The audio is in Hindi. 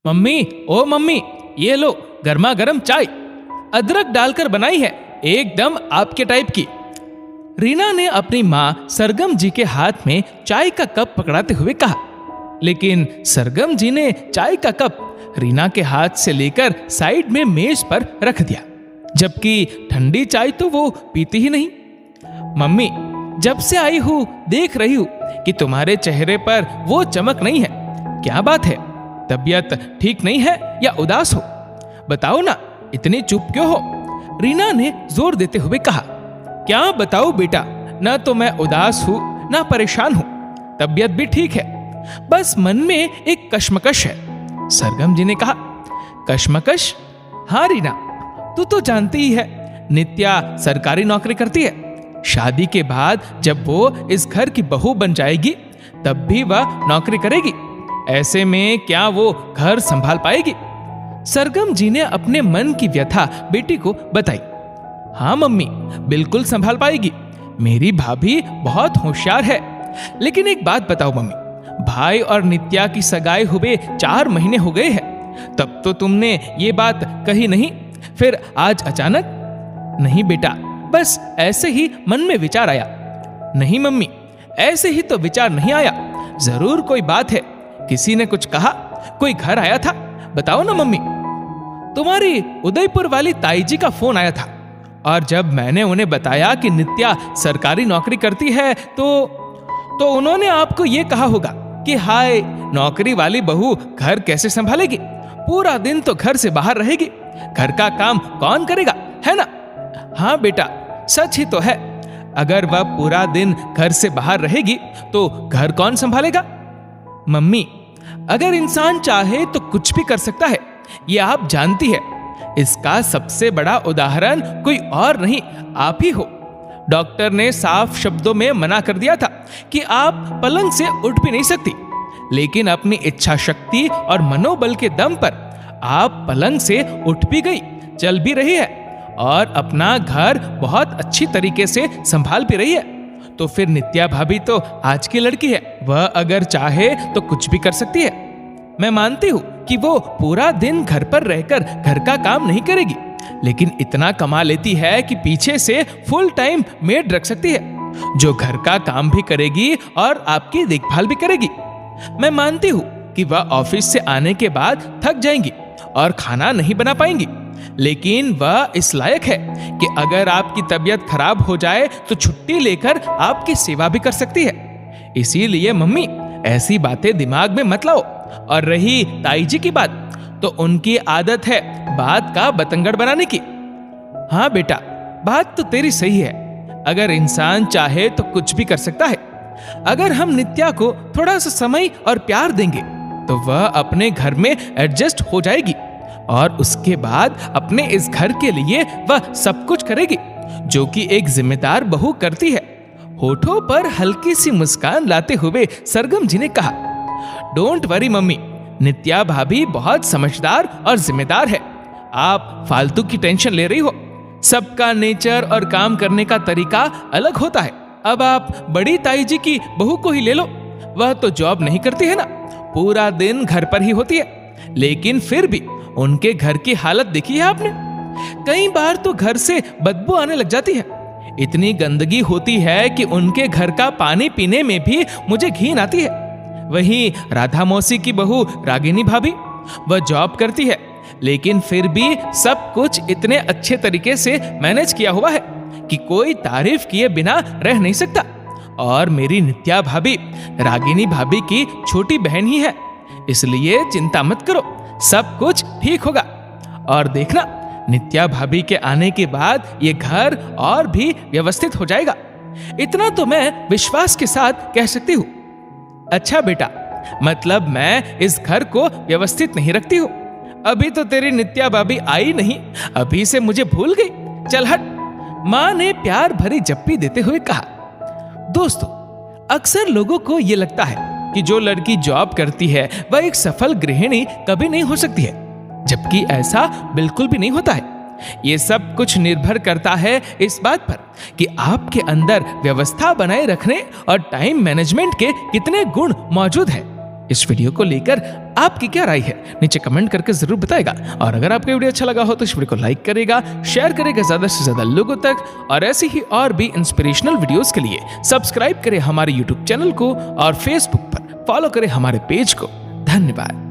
मम्मी, ओ मम्मी, ये लो गर्मा गर्म चाय, अदरक डालकर बनाई है, एकदम आपके टाइप की। रीना ने अपनी माँ सरगम जी के हाथ में चाय का कप पकड़ाते हुए कहा, लेकिन सरगम जी ने चाय का कप रीना के हाथ से लेकर साइड में मेज पर रख दिया, जबकि ठंडी चाय तो वो पीती ही नहीं। मम्मी, जब से आई हूँ देख रही हूँ कि तुम्हारे चेहरे पर वो चमक नहीं है, क्या बात है? तबीयत ठीक नहीं है या उदास हो? बताओ ना, इतनी चुप क्यों हो? रीना ने जोर देते हुए कहा। क्या बताऊं बेटा, ना तो मैं उदास हूं ना परेशान हूं, तबीयत भी ठीक है, बस मन में एक कश्मकश है। सरगम जी ने कहा। कश्मकश? हाँ रीना, तू तो जानती ही है, नित्या सरकारी नौकरी करती है। शादी के बाद जब वो इस घर की बहू बन जाएगी तब भी वह नौकरी करेगी, ऐसे में क्या वो घर संभाल पाएगी? सरगम जी ने अपने मन की व्यथा बेटी को बताई। हाँ मम्मी, बिल्कुल संभाल पाएगी, मेरी भाभी बहुत होशियार है। लेकिन एक बात बताओ मम्मी, भाई और नित्या की सगाई हुए 4 महीने हो गए हैं, तब तो तुमने ये बात कही नहीं, फिर आज अचानक? नहीं बेटा, बस ऐसे ही मन में विचार आया। नहीं मम्मी, ऐसे ही तो विचार नहीं आया, जरूर कोई बात है, किसी ने कुछ कहा, कोई घर आया था, बताओ ना मम्मी। तुम्हारी उदयपुर वाली ताई जी का फोन आया था, और जब मैंने उन्हें बताया कि नित्या सरकारी नौकरी करती है तो उन्होंने आपको ये कहा होगा कि हाय, नौकरी वाली बहू घर कैसे संभालेगी, पूरा दिन तो घर से बाहर रहेगी, घर का काम कौन करेगा, है ना? हाँ बेटा, सच ही तो है, अगर वह पूरा दिन घर से बाहर रहेगी तो घर कौन संभालेगा? मम्मी, अगर इंसान चाहे तो कुछ भी कर सकता है, ये आप जानती है। इसका सबसे बड़ा उदाहरण कोई और नहीं, आप ही हो। डॉक्टर ने साफ शब्दों में मना कर दिया था कि आप पलंग से उठ भी नहीं सकती, लेकिन अपनी इच्छा शक्ति और मनोबल के दम पर आप पलंग से उठ भी गई, चल भी रही है और अपना घर बहुत अच्छी तरीके से संभाल भी रही है। तो फिर नित्या भाभी तो आज की लड़की है, वह अगर चाहे तो कुछ भी कर सकती है। मैं मानती हूँ कि वो पूरा दिन घर पर रहकर घर का काम नहीं करेगी, लेकिन इतना कमा लेती है कि पीछे से फुल टाइम मेड रख सकती है, जो घर का काम भी करेगी और आपकी देखभाल भी करेगी। मैं मानती हूँ कि वह ऑफिस से आने के बाद थक जाएंगी और खाना नहीं बना पाएंगी, लेकिन वह इस लायक है कि अगर आपकी तबीयत खराब हो जाए तो छुट्टी लेकर आपकी सेवा भी कर सकती है। इसीलिए मम्मी, ऐसी बातें दिमाग में मत लाओ। और रही ताई जी की बात, तो उनकी आदत है बात का बतंगड़ बनाने की। हाँ बेटा, बात तो तेरी सही है, अगर इंसान चाहे तो कुछ भी कर सकता है। अगर हम नित्या को थोड़ा सा समय और प्यार देंगे तो वह अपने घर में एडजस्ट हो जाएगी और उसके बाद अपने इस घर के लिए वह सब कुछ करेगी, जो कि एक जिम्मेदार बहू करती है। होठों पर हल्की सी मुस्कान लाते हुए सरगम जी ने कहा, डोंट वरी मम्मी, नित्या भाभी बहुत समझदार और जिम्मेदार है, आप फालतू की टेंशन ले रही हो। सबका नेचर और काम करने का तरीका अलग होता है। अब आप बड़ी ताई जी की बहू को ही ले लो, वह तो जॉब नहीं करती है ना, पूरा दिन घर पर ही होती है, लेकिन फिर भी उनके घर की हालत देखी है आपने? कई बार तो घर से बदबू आने लग जाती है, इतनी गंदगी होती है कि उनके घर का पानी पीने में भी मुझे घिन आती है। वहीं राधा मौसी की बहू रागिनी भाभी, वह जॉब करती है, लेकिन फिर भी सब कुछ इतने अच्छे तरीके से मैनेज किया हुआ है कि कोई तारीफ किए बिना रह नहीं सकता। और मेरी नित्या भाभी रागिनी भाभी की छोटी बहन ही है, इसलिए चिंता मत करो, सब कुछ ठीक होगा। और देखना, नित्या भाभी के आने के बाद ये घर और भी व्यवस्थित हो जाएगा, इतना तो मैं विश्वास के साथ कह सकती हूँ। अच्छा बेटा, मतलब मैं इस घर को व्यवस्थित नहीं रखती हूँ? अभी तो तेरी नित्या भाभी आई नहीं, अभी से मुझे भूल गई, चल हट। माँ ने प्यार भरी जप्पी देते हुए कहा। दोस्तों, अक्सर लोगों को यह लगता है कि जो लड़की जॉब करती है वह एक सफल गृहिणी कभी नहीं हो सकती है, जबकि ऐसा बिल्कुल भी नहीं होता है। ये सब कुछ निर्भर करता है इस बात पर कि आपके अंदर व्यवस्था बनाए रखने और टाइम मैनेजमेंट के कितने गुण मौजूद है। इस वीडियो को लेकर आपकी क्या राय है नीचे कमेंट करके जरूर बताएगा। और अगर आपको वीडियो अच्छा लगा हो तो इस वीडियो को लाइक करेगा, शेयर करेगा ज्यादा से ज्यादा लोगों तक। और ऐसी ही और भी इंस्पिरेशनल वीडियोस के लिए सब्सक्राइब करें हमारे यूट्यूब चैनल को और फेसबुक पर फॉलो करें हमारे पेज को। धन्यवाद।